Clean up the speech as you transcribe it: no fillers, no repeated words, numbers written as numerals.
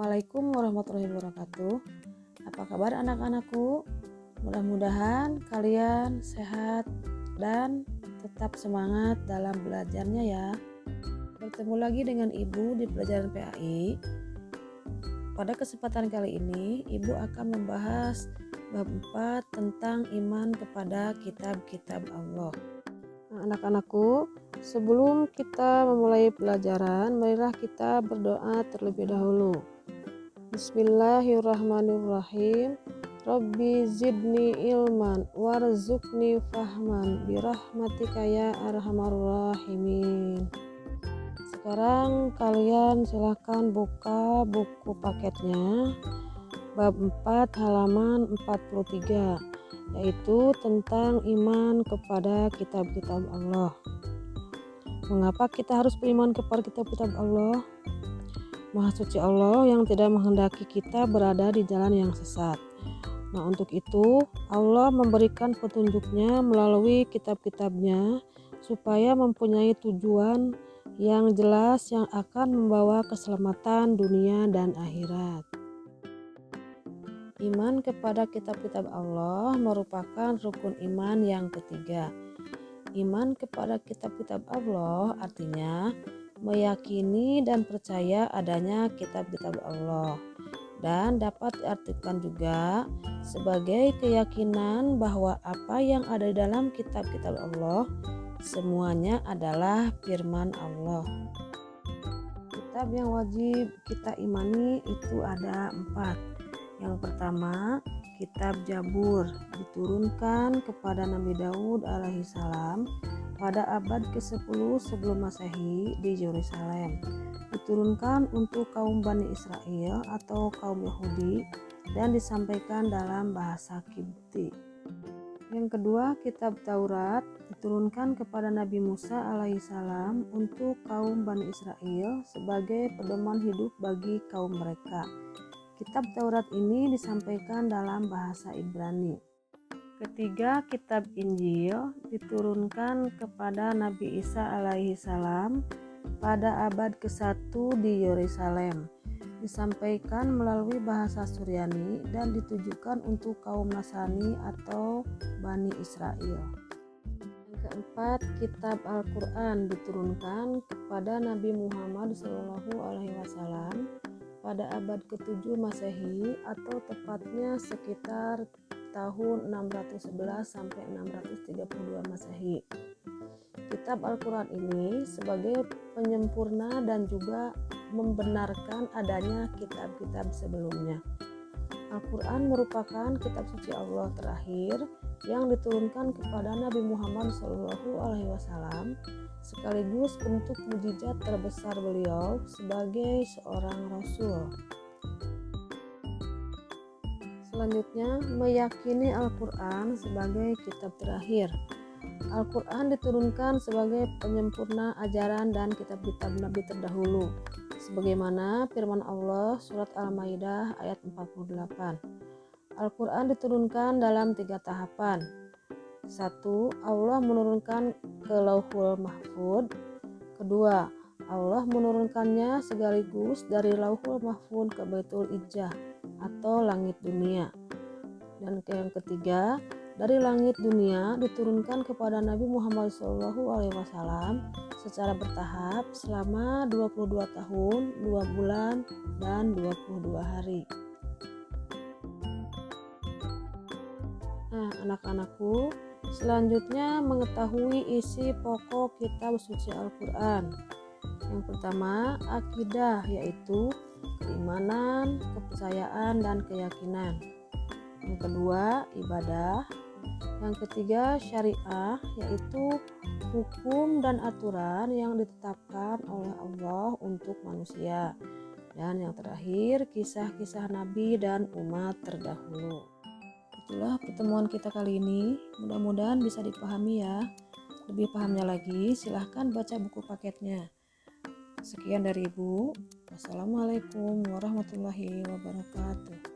Assalamualaikum warahmatullahi wabarakatuh. Apa kabar anak-anakku? Mudah-mudahan kalian sehat dan tetap semangat dalam belajarnya ya. Bertemu lagi dengan Ibu di pelajaran PAI. Pada kesempatan kali ini, Ibu akan membahas bab 4 tentang iman kepada kitab-kitab Allah. Anak-anakku, sebelum kita memulai pelajaran, marilah kita berdoa terlebih dahulu. Bismillahirrahmanirrahim. Rabbi zidni ilman warzuqni fahman birahmatika ya arhamar rahimin. Sekarang kalian silahkan buka buku paketnya, bab 4 halaman 43, yaitu tentang iman kepada kitab-kitab Allah. Mengapa kita harus beriman kepada kitab-kitab Allah? Maha suci Allah yang tidak menghendaki kita berada di jalan yang sesat. Nah, untuk itu Allah memberikan petunjuknya melalui kitab-kitabnya supaya mempunyai tujuan yang jelas yang akan membawa keselamatan dunia dan akhirat. Iman kepada kitab-kitab Allah merupakan rukun iman yang ketiga. Iman kepada kitab-kitab Allah artinya meyakini dan percaya adanya kitab-kitab Allah, dan dapat diartikan juga sebagai keyakinan bahwa apa yang ada di dalam kitab-kitab Allah semuanya adalah firman Allah. Kitab yang wajib kita imani itu ada 4. Yang pertama, kitab Zabur diturunkan kepada Nabi Daud alaihissalam pada abad ke-10 sebelum Masehi di Yerusalem. Diturunkan untuk kaum Bani Israel atau kaum Yahudi dan disampaikan dalam bahasa Kipti. Yang kedua, kitab Taurat diturunkan kepada Nabi Musa alaihissalam untuk kaum Bani Israel sebagai pedoman hidup bagi kaum mereka. Kitab Taurat ini disampaikan dalam bahasa Ibrani. Ketiga, kitab Injil diturunkan kepada Nabi Isa alaihissalam pada abad ke-1 di Yerusalem. Disampaikan melalui bahasa Suryani dan ditujukan untuk kaum Nasrani atau Bani Israel. Yang keempat, kitab Al-Quran diturunkan kepada Nabi Muhammad SAW pada abad ke-7 Masehi atau tepatnya sekitar tahun 611 sampai 632 Masehi. Kitab Al-Quran ini sebagai penyempurna dan juga membenarkan adanya kitab-kitab sebelumnya. Al-Quran merupakan kitab suci Allah terakhir yang diturunkan kepada Nabi Muhammad SAW sekaligus bentuk mukjizat terbesar beliau sebagai seorang rasul. Selanjutnya, meyakini Al-Quran sebagai kitab terakhir. Al-Quran diturunkan sebagai penyempurna ajaran dan kitab-kitab Nabi terdahulu, sebagaimana firman Allah surat Al-Maidah ayat 48. Al-Quran diturunkan dalam 3 tahapan. 1. Allah menurunkan ke Lauhul Mahfuz. Kedua, Allah menurunkannya sekaligus dari Lauhul Mahfuz ke Baitul Izzah atau langit dunia. Dan yang ketiga, dari langit dunia diturunkan kepada Nabi Muhammad SAW secara bertahap selama 22 tahun, 2 bulan, dan 22 hari. Nah, anak-anakku, selanjutnya mengetahui isi pokok kitab suci Al-Quran. Yang pertama, akidah, yaitu keimanan, kepercayaan, dan keyakinan. Yang kedua, ibadah. Yang ketiga, syariah, yaitu hukum dan aturan yang ditetapkan oleh Allah untuk manusia. Dan yang terakhir, kisah-kisah Nabi dan umat terdahulu. Itulah pertemuan kita kali ini, mudah-mudahan bisa dipahami ya. Lebih pahamnya lagi, silahkan baca buku paketnya. Sekian dari Ibu. Wassalamualaikum warahmatullahi wabarakatuh.